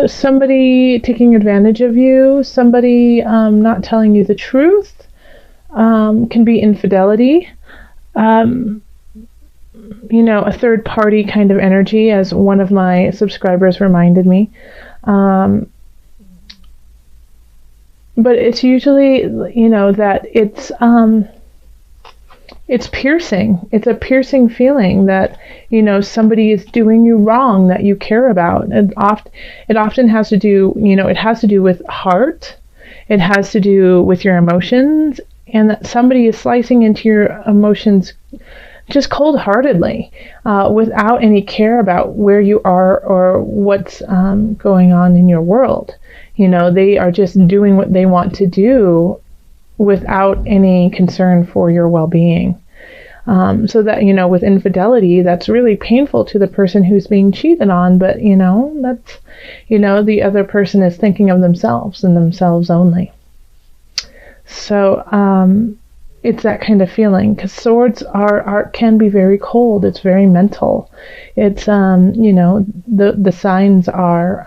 somebody taking advantage of you, somebody not telling you the truth, can be infidelity, a third party kind of energy, as one of my subscribers reminded me. But it's usually, that it's piercing. It's a piercing feeling that, somebody is doing you wrong that you care about. And it often has to do, it has to do with heart. It has to do with your emotions, and that somebody is slicing into your emotions just cold-heartedly, without any care about where you are or what's going on in your world. They are just doing what they want to do without any concern for your well-being. So that, with infidelity, that's really painful to the person who's being cheated on, but, that's, the other person is thinking of themselves and themselves only. So, it's that kind of feeling, because swords can be very cold. It's very mental. It's, the signs are,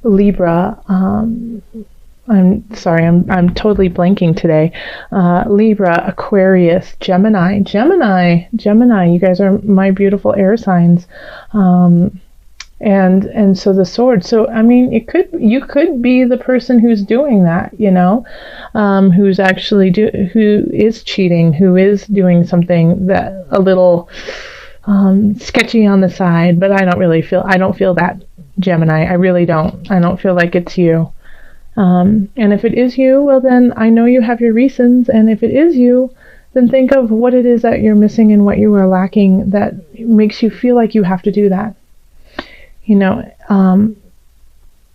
Libra, I'm sorry, I'm totally blanking today. Libra, Aquarius, Gemini, you guys are my beautiful air signs. And so the sword. So, I mean, you could be the person who's doing that, who's actually who is cheating, who is doing something that a little, sketchy on the side, but I don't feel that, Gemini. I really don't. I don't feel like it's you. And if it is you, well, then I know you have your reasons. And if it is you, then think of what it is that you're missing and what you are lacking that makes you feel like you have to do that.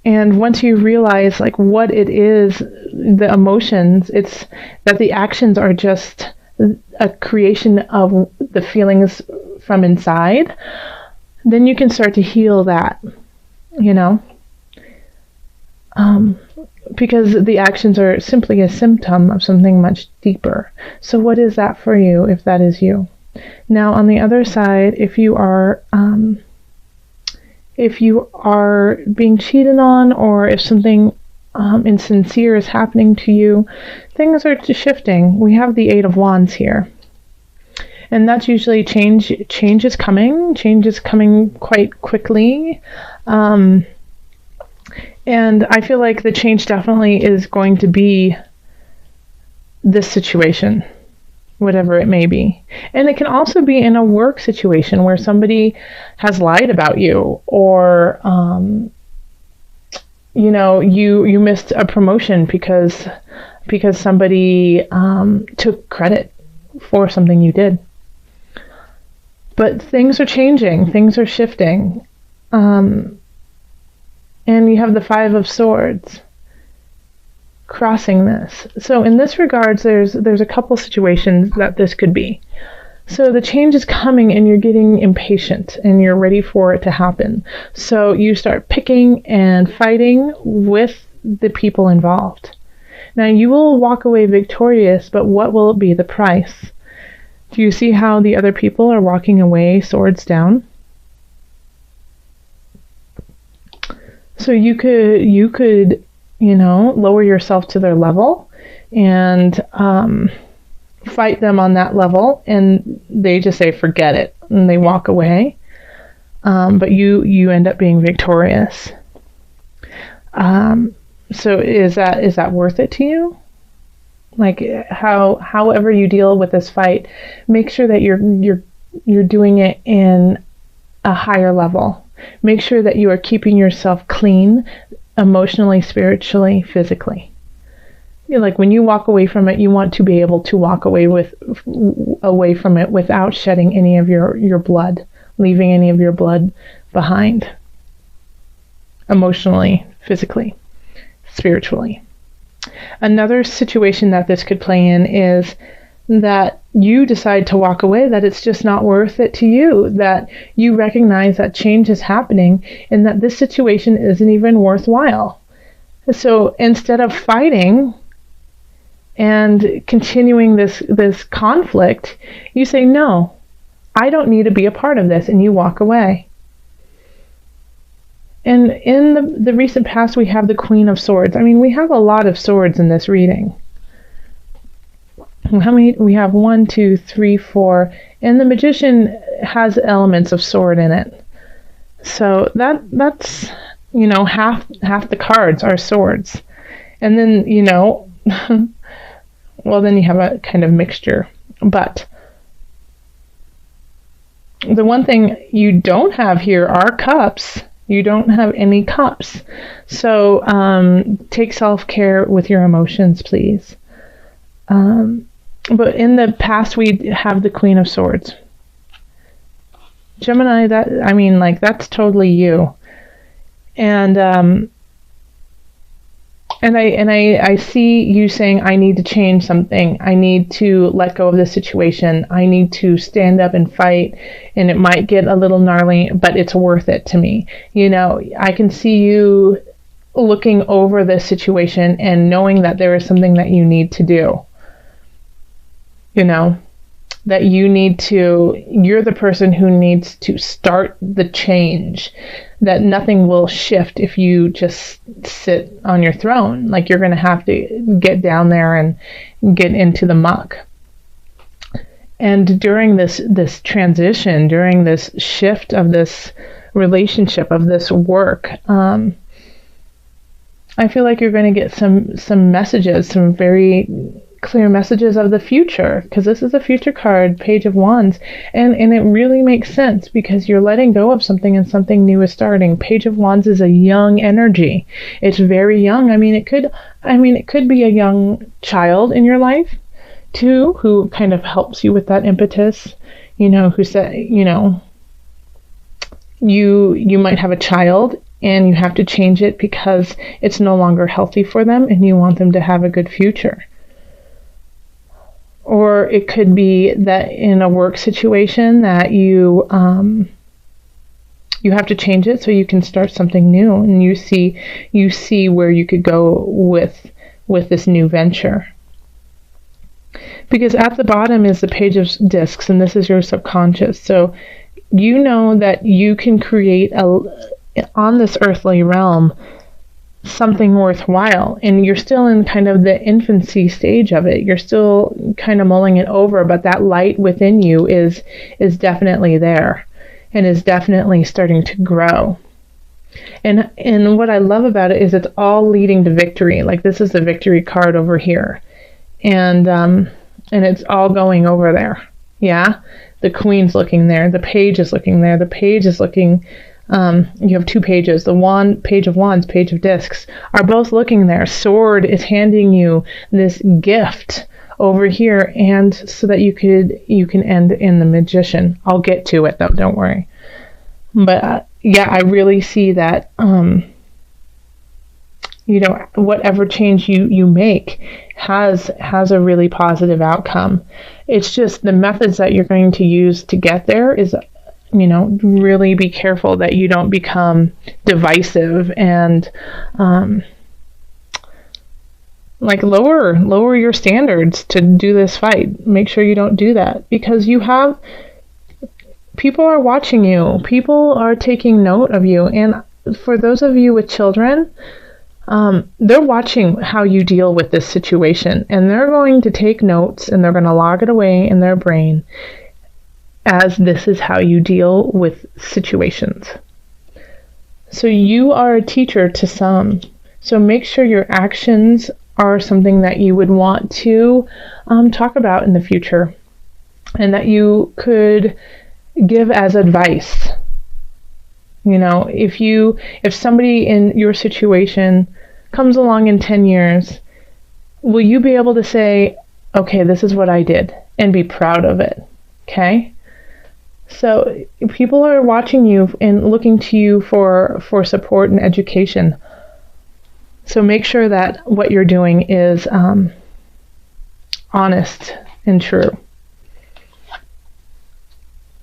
And once you realize like what it is, the emotions, it's that the actions are just a creation of the feelings from inside, then you can start to heal that, because the actions are simply a symptom of something much deeper. So what is that for you, if that is you? Now, on the other side, if you are being cheated on, or if something insincere is happening to you, things are shifting. We have the Eight of Wands here. And that's usually change is coming. Change is coming quite quickly. And I feel like the change definitely is going to be this situation, whatever it may be. And it can also be in a work situation where somebody has lied about you, or you missed a promotion because somebody took credit for something you did. But things are changing, things are shifting. And you have the Five of Swords crossing this. So in this regards, there's a couple situations that this could be. So the change is coming and you're getting impatient and you're ready for it to happen. So you start picking and fighting with the people involved. Now you will walk away victorious, but what will be the price? Do you see how the other people are walking away swords down? So you could lower yourself to their level and fight them on that level, and they just say forget it and they walk away. But you end up being victorious. So is that worth it to you? Like however you deal with this fight, make sure that you're doing it in a higher level. Make sure that you are keeping yourself clean, emotionally, spiritually, physically. Like when you walk away from it, you want to be able to walk away from it without shedding any of your blood, leaving any of your blood behind. Emotionally, physically, spiritually. Another situation that this could play in is that you decide to walk away, that it's just not worth it to you, that you recognize that change is happening and that this situation isn't even worthwhile. So instead of fighting and continuing this conflict, you say, no, I don't need to be a part of this, and you walk away. And in the recent past, we have the Queen of Swords. I mean, we have a lot of swords in this reading. How many? We have 1, 2, 3, 4. And the Magician has elements of sword in it. So that's, half the cards are swords. And then, well, then you have a kind of mixture. But the one thing you don't have here are cups. You don't have any cups. So take self-care with your emotions, please. But in the past, we have the Queen of Swords. Gemini, that's totally you. And I see you saying, I need to change something. I need to let go of this situation. I need to stand up and fight. And it might get a little gnarly, but it's worth it to me. I can see you looking over this situation and knowing that there is something that you need to do. That you're the person who needs to start the change, that nothing will shift if you just sit on your throne. Like, you're going to have to get down there and get into the muck. And during this transition, during this shift of this relationship, of this work, I feel like you're going to get some messages, some very clear messages of the future, because this is a future card, Page of Wands, and it really makes sense because you're letting go of something and something new is starting. Page of Wands is a young energy. It's very young. It could be a young child in your life too, who kind of helps you with that impetus, who said, you might have a child and you have to change it because it's no longer healthy for them and you want them to have a good future. Or it could be that in a work situation that you have to change it so you can start something new, and you see where you could go with this new venture. Because at the bottom is the Page of Discs, and this is your subconscious. So you know that you can create on this earthly realm something worthwhile, and you're still in kind of the infancy stage of it. You're still kind of mulling it over, but that light within you is definitely there and is definitely starting to grow. And what I love about it is it's all leading to victory. Like, this is the victory card over here, and it's all going over there. Yeah, the Queen's looking there, the Page is looking there, the Page is looking. You have two pages. The Page of Wands, Page of Discs are both looking there. Sword is handing you this gift over here, and so that you can end in the Magician. I'll get to it though, don't worry. But yeah, I really see that whatever change you make has a really positive outcome. It's just the methods that you're going to use to get there is, really be careful that you don't become divisive and lower your standards to do this fight. Make sure you don't do that, because people are watching you. People are taking note of you. And for those of you with children, they're watching how you deal with this situation, and they're going to take notes and they're going to log it away in their brain as this is how you deal with situations. So you are a teacher to some. So make sure your actions are something that you would want to talk about in the future, and that you could give as advice. If somebody in your situation comes along in 10 years, will you be able to say, okay, this is what I did, and be proud of it? Okay? So people are watching you and looking to you for support and education. So make sure that what you're doing is honest and true.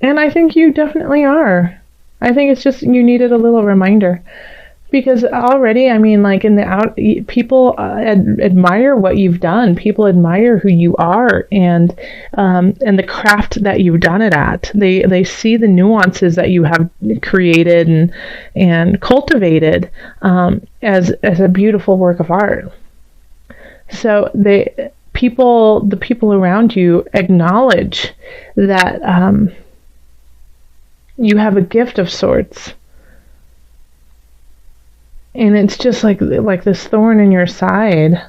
And I think you definitely are. I think it's just you needed a little reminder, Because already, I mean, like in the out, people admire what you've done. People admire who you are, and the craft that you've done it at. They see the nuances that you have created and cultivated as a beautiful work of art. So the people around you acknowledge that you have a gift of sorts. And it's just like this thorn in your side,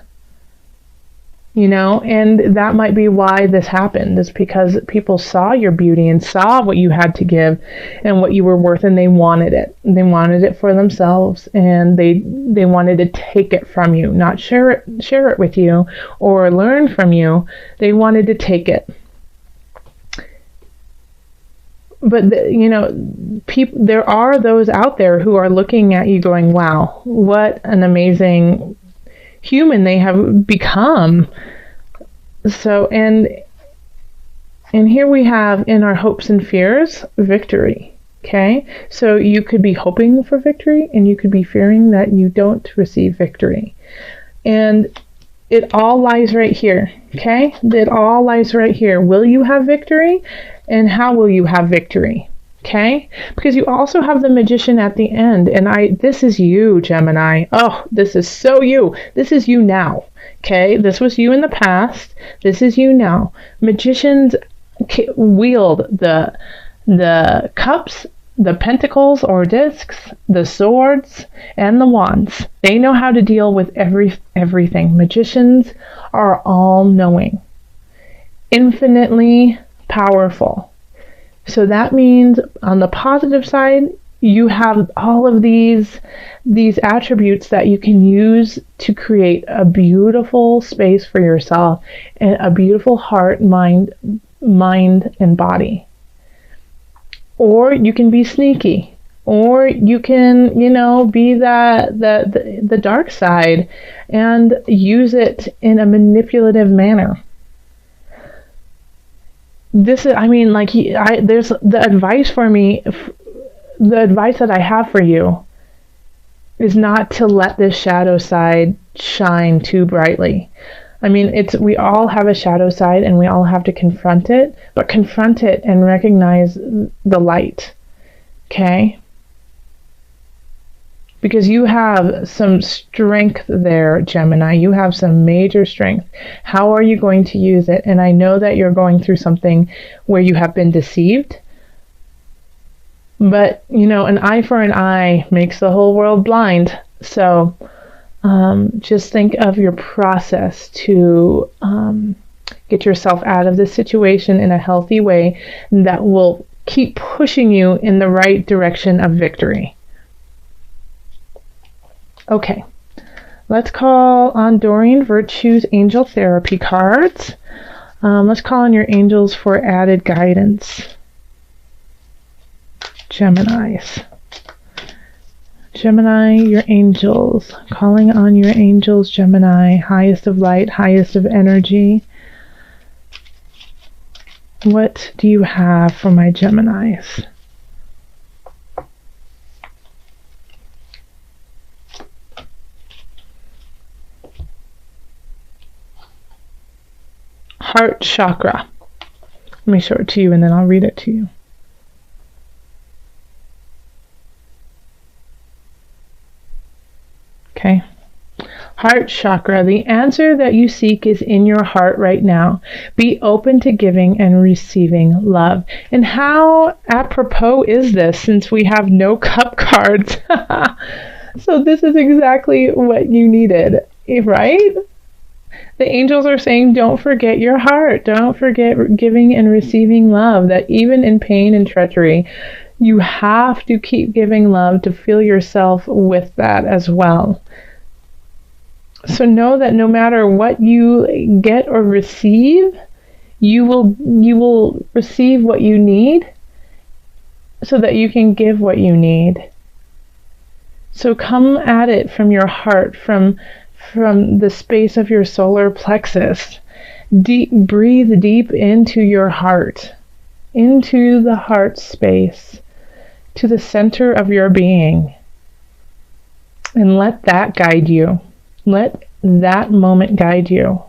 and that might be why this happened, is because people saw your beauty and saw what you had to give and what you were worth, and they wanted it. They wanted it for themselves, and they wanted to take it from you, not share it with you or learn from you. They wanted to take it. But there are those out there who are looking at you going, wow, what an amazing human they have become. So, and here we have in our hopes and fears, victory. Okay? So you could be hoping for victory, and you could be fearing that you don't receive victory. And it all lies right here. Okay? It all lies right here. Will you have victory? And how will you have victory? Okay? Because you also have the Magician at the end. And this is you, Gemini. Oh, this is so you. This is you now. Okay? This was you in the past. This is you now. Magicians wield the cups, the pentacles or discs, the swords, and the wands. They know how to deal with everything. Magicians are all-knowing, infinitely powerful. So that means on the positive side, you have all of these attributes that you can use to create a beautiful space for yourself and a beautiful heart, mind, and body. Or you can be sneaky, or you can, be the dark side and use it in a manipulative manner. This is, there's the advice for me, the advice that I have for you is not to let this shadow side shine too brightly. We all have a shadow side, and we all have to confront it, but confront it and recognize the light. Okay? Because you have some strength there, Gemini. You have some major strength. How are you going to use it? And I know that you're going through something where you have been deceived. But, an eye for an eye makes the whole world blind. So just think of your process to get yourself out of this situation in a healthy way that will keep pushing you in the right direction of victory. Okay, let's call on Doreen Virtue's Angel Therapy cards. Let's call on your angels for added guidance. Geminis. Gemini, your angels. Calling on your angels, Gemini. Highest of light, highest of energy. What do you have for my Geminis? Heart chakra. Let me show it to you and then I'll read it to you. Okay. Heart chakra. The answer that you seek is in your heart right now. Be open to giving and receiving love. And how apropos is this, since we have no cup cards? So this is exactly what you needed, right? The angels are saying, don't forget your heart. Don't forget giving and receiving love, that even in pain and treachery, you have to keep giving love to feel yourself with that as well. So know that no matter what you get or receive, you will receive what you need so that you can give what you need. So come at it from your heart, from the space of your solar plexus. Breathe deep into your heart, into the heart space, to the center of your being. And let that guide you. Let that moment guide you.